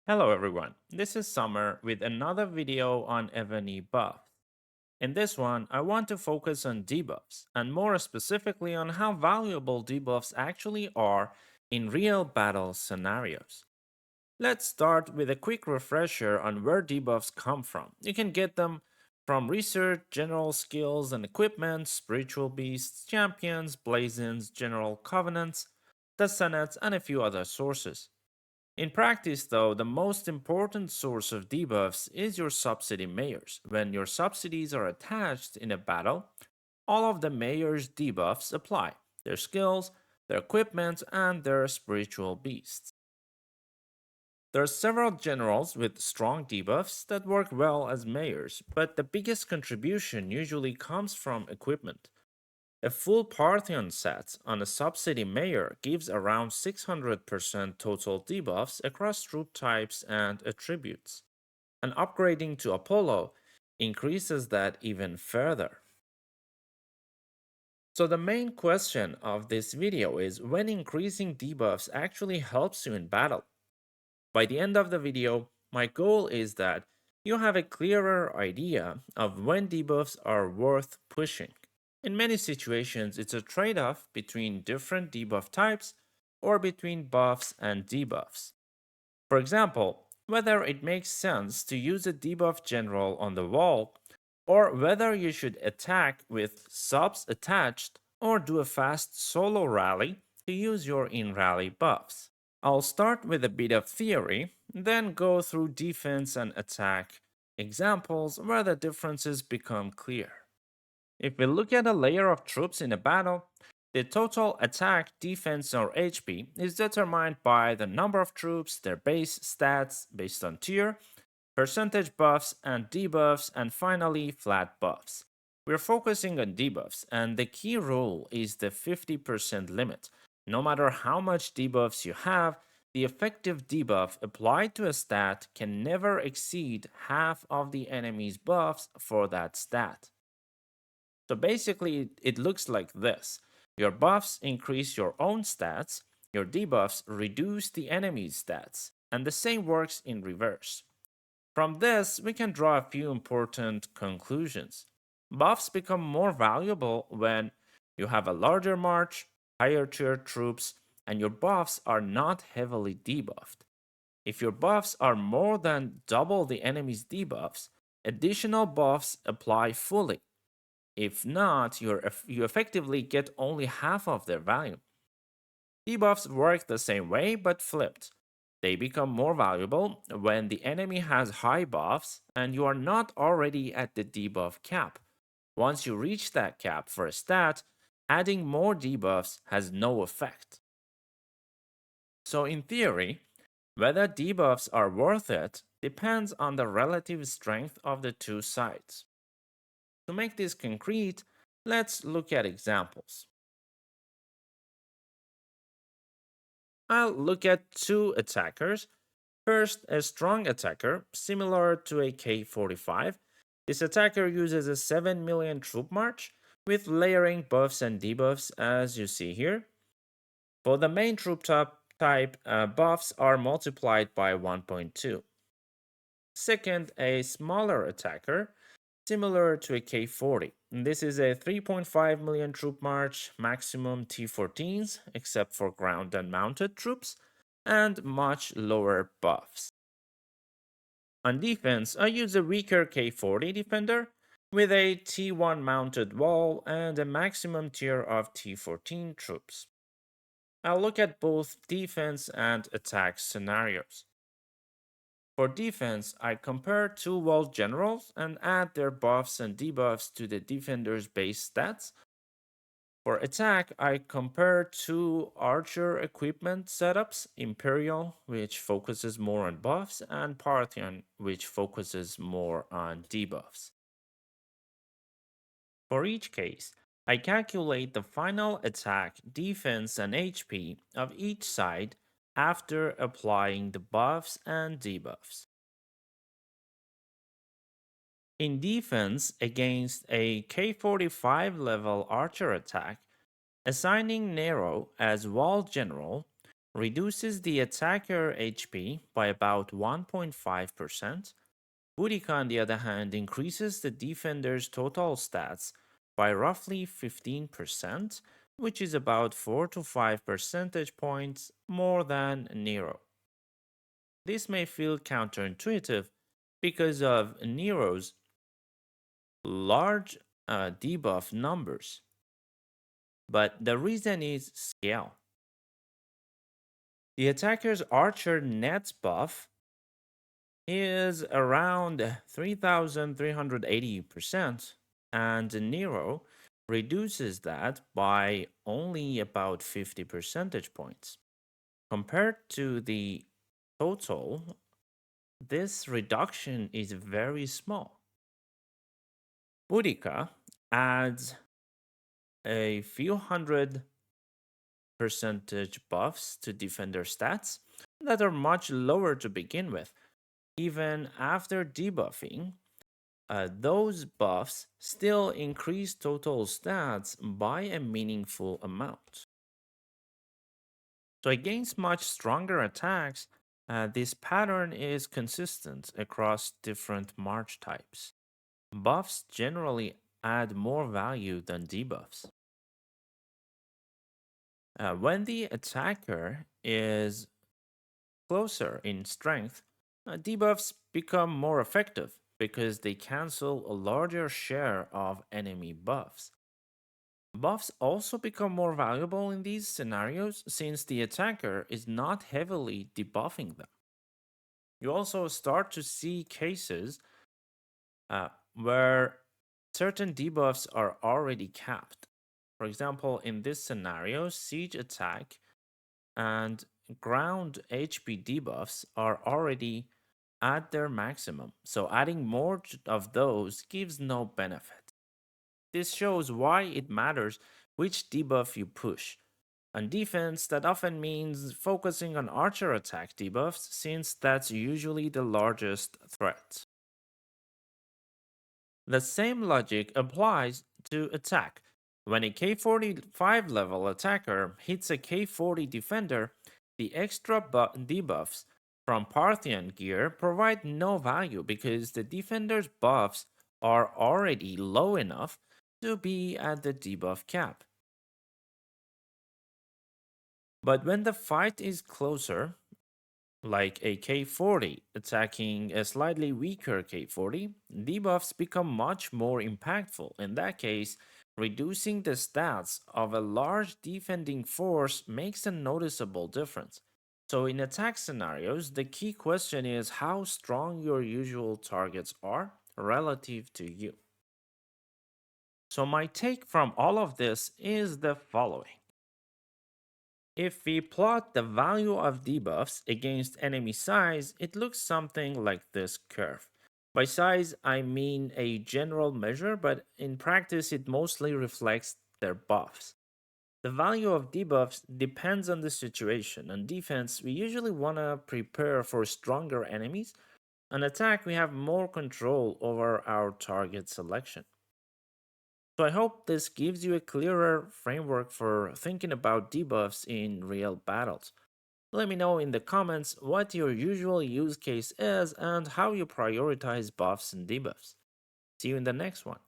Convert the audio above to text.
Hello everyone, this is Summer with another video on Evony buffs. In this one, I want to focus on debuffs, and more specifically on how valuable debuffs actually are in real battle scenarios. Let's start with a quick refresher on where debuffs come from. You can get them from research, general skills and equipment, spiritual beasts, champions, blazons, general covenants, the senates, and a few other sources. In practice, though, the most important source of debuffs is your subsidy mayors. When your subsidies are attached in a battle, all of the mayor's debuffs apply their skills, their equipment, and their spiritual beasts. There are several generals with strong debuffs that work well as mayors, but the biggest contribution usually comes from equipment. A full Parthian set on a subsidy mayor gives around 600% total debuffs across troop types and attributes, and upgrading to Apollo increases that even further. So the main question of this video is when increasing debuffs actually helps you in battle. By the end of the video, my goal is that you have a clearer idea of when debuffs are worth pushing. In many situations, it's a trade off between different debuff types or between buffs and debuffs. For example, whether it makes sense to use a debuff general on the wall, or whether you should attack with subs attached or do a fast solo rally to use your in rally buffs. I'll start with a bit of theory, then go through defense and attack examples where the differences become clear. If we look at a layer of troops in a battle, the total attack, defense, or HP is determined by the number of troops, their base stats based on tier, percentage buffs and debuffs, and finally flat buffs. We're focusing on debuffs, and the key rule is the 50% limit. No matter how much debuffs you have, the effective debuff applied to a stat can never exceed half of the enemy's buffs for that stat. So basically, it looks like this. Your buffs increase your own stats, your debuffs reduce the enemy's stats, and the same works in reverse. From this, we can draw a few important conclusions. Buffs become more valuable when you have a larger march, higher tier troops, and your buffs are not heavily debuffed. If your buffs are more than double the enemy's debuffs, additional buffs apply fully. If not, you effectively get only half of their value. Debuffs work the same way but flipped. They become more valuable when the enemy has high buffs and you are not already at the debuff cap. Once you reach that cap for a stat, adding more debuffs has no effect. So, in theory, whether debuffs are worth it depends on the relative strength of the two sides. To make this concrete, let's look at examples. I'll look at two attackers. First, a strong attacker, similar to a K45. This attacker uses a 7 million troop march with layering buffs and debuffs as you see here. For the main troop type, buffs are multiplied by 1.2. Second, a smaller attacker, similar to a K40. This is a 3.5 million troop march, maximum T14s, except for ground and mounted troops, and much lower buffs. On defense, I use a weaker K40 defender with a T1 mounted wall and a maximum tier of T14 troops. I'll look at both defense and attack scenarios. For defense, I compare two wall generals and add their buffs and debuffs to the defender's base stats. For attack, I compare two archer equipment setups, Imperial, which focuses more on buffs, and Parthian, which focuses more on debuffs. For each case, I calculate the final attack, defense, and HP of each side after applying the buffs and debuffs. In defense against a K45 level archer attack, assigning Nero as wall general reduces the attacker HP by about 1.5%. Boudica, on the other hand, increases the defender's total stats by roughly 15%, which is about 4 to 5 percentage points more than Nero. This may feel counterintuitive because of Nero's large debuff numbers, but the reason is scale. The attacker's archer net buff is around 3,380%, and Nero reduces that by only about 50 percentage points. Compared to the total, this reduction is very small. Boudica adds a few hundred percentage buffs to defender stats that are much lower to begin with. Even after debuffing, those buffs still increase total stats by a meaningful amount. So against much stronger attacks, this pattern is consistent across different march types. Buffs generally add more value than debuffs. When the attacker is closer in strength, debuffs become more effective because they cancel a larger share of enemy buffs. Buffs also become more valuable in these scenarios since the attacker is not heavily debuffing them. You also start to see cases where certain debuffs are already capped. For example, in this scenario, siege attack and ground HP debuffs are already at their maximum, so adding more of those gives no benefit. This shows why it matters which debuff you push. On defense, that often means focusing on archer attack debuffs since that's usually the largest threat. The same logic applies to attack. When a K45 level attacker hits a K40 defender, the extra debuffs from Parthian gear provide no value because the defender's buffs are already low enough to be at the debuff cap. But when the fight is closer, like a K40 attacking a slightly weaker K40, debuffs become much more impactful. In that case, reducing the stats of a large defending force makes a noticeable difference. So in attack scenarios, the key question is how strong your usual targets are relative to you. So my take from all of this is the following. If we plot the value of debuffs against enemy size, it looks something like this curve. By size, I mean a general measure, but in practice, it mostly reflects their buffs. The value of debuffs depends on the situation. On defense, we usually want to prepare for stronger enemies. On attack, we have more control over our target selection. So I hope this gives you a clearer framework for thinking about debuffs in real battles. Let me know in the comments what your usual use case is and how you prioritize buffs and debuffs. See you in the next one.